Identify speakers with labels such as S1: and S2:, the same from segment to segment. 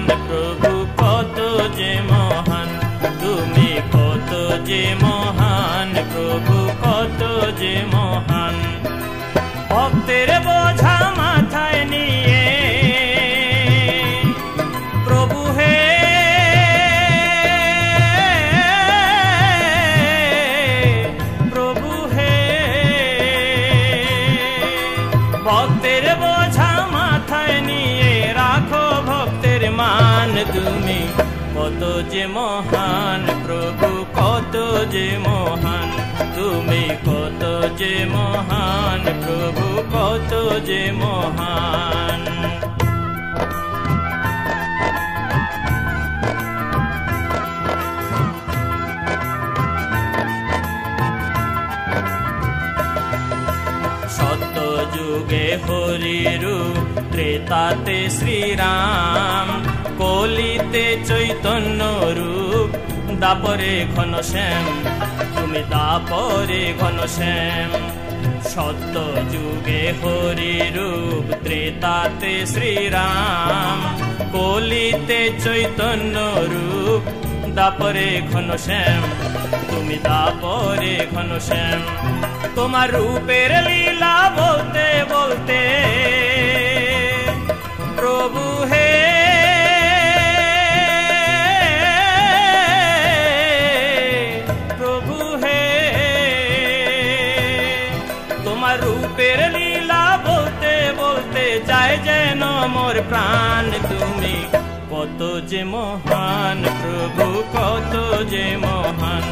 S1: মহান প্রভু, কত যে মহান তুমি, কত যে মহান প্রভু, কত যে মহান। ভক্তের বোঝা মাথায় নিয়ে প্রভু হে প্রভু হে, ভক্তের বোঝা মাথায় নিয়ে রাখো ভক্তের মান তুমি, কত যে মহান প্রভু, কত যে মহান তুমি, কত যে মহান প্রভু, কত যে মহান। সত্য যুগে হরিরূপ, ত্রেতাতে শ্রীরাম, কলিতে চৈতন্য রূপ, দাপরে ঘনশ্যাম তুমি, দাপরে ঘনশ্যাম। সত্য যুগে হরিরূপ, ত্রেতাতে শ্রীরাম, কলিতে চৈতন্য রূপ, দাপরে ঘনশ্যাম তুমি, দাপরে ঘনশ্যাম। তোমার রূপের লীলা বলতে বলতে প্রভু হে প্রভু হে, তোমার রূপের লীলা বলতে বলতে যায় যেন মোর প্রাণ তুমি, কত যে মহান প্রভু, কত যে মহান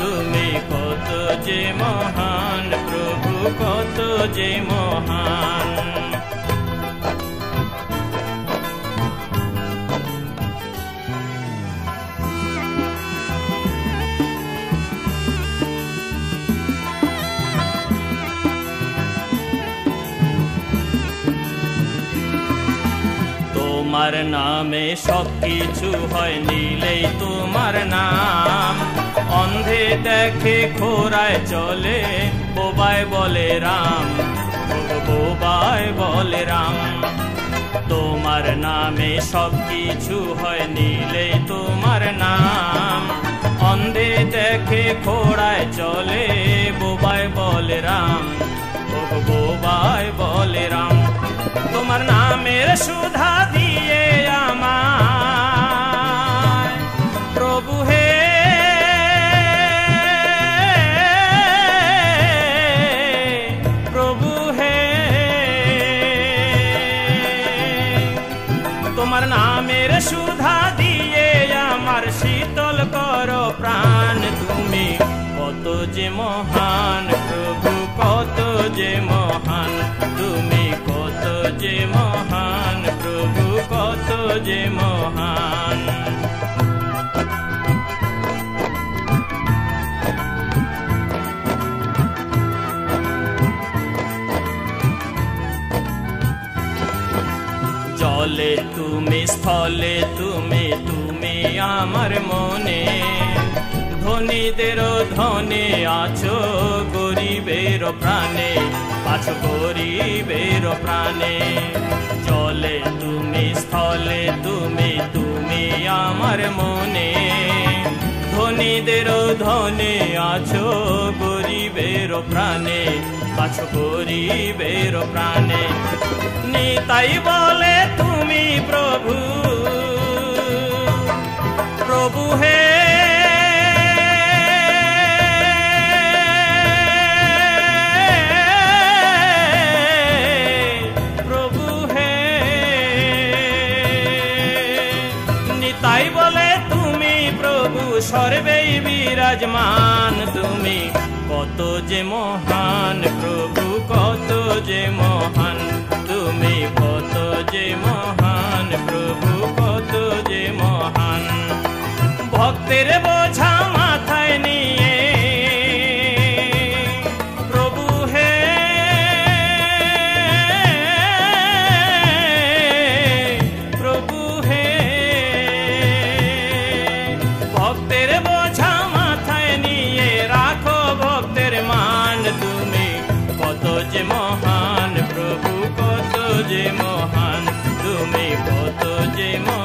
S1: তুমি, কত যে মহান প্রভু, কত যে মহান। তোমার নামে সবকিছু হয়, নিলেই তোমার নাম। অন্ধে দেখে, খোরায় চলে, বোবায় বলে রাম, বোবায় বলে রাম। তোমার নামে সবকিছু হয়, নিলেই তোমার নাম। অন্ধে দেখে, খোরায় চলে, বোবায় বলে রাম, বোবায় বলে রাম। তোমার নামের সুধা দিয়ে আমায় প্রভু হে প্রভু হে, তোমার নামের সুধা দিয়ে আমার শীতল করো প্রাণ তুমি, কত যে মহান প্রভু, কত যে মহান তুমি, কত যে মহান প্রভু, কত যে মহান। জলে তুমি, স্থলে তুমি, তুমি আমার মনে। ধনীদের ধনে আছো, গরিবের প্রাণে আছো, গরিবের প্রাণে। জলে তুমি, স্থলে তুমি, তুমি আমার মনে। ধনীদের ধনে আছো, গরিবের প্রাণে আছো, গরিবের প্রাণে। নিতাই বলে তুমি প্রভু, প্রভু হে প্রভু হে, নিতাই বলে তুমি প্রভু, সর্বেই বিরাজমান তুমি, কত যে মহান প্রভু, কত যে মহান তুমি, কত যে মহান প্রভু, কত যে মহান। ভক্তের বোঝা মাথায় নিয়ে প্রভু হে প্রভু হে, ভক্তের বোঝা মাথায় নিয়ে রাখো ভক্তের মান তুমি, কত যে মহান প্রভু, কত যে মহান তুমি, কত যে মহান।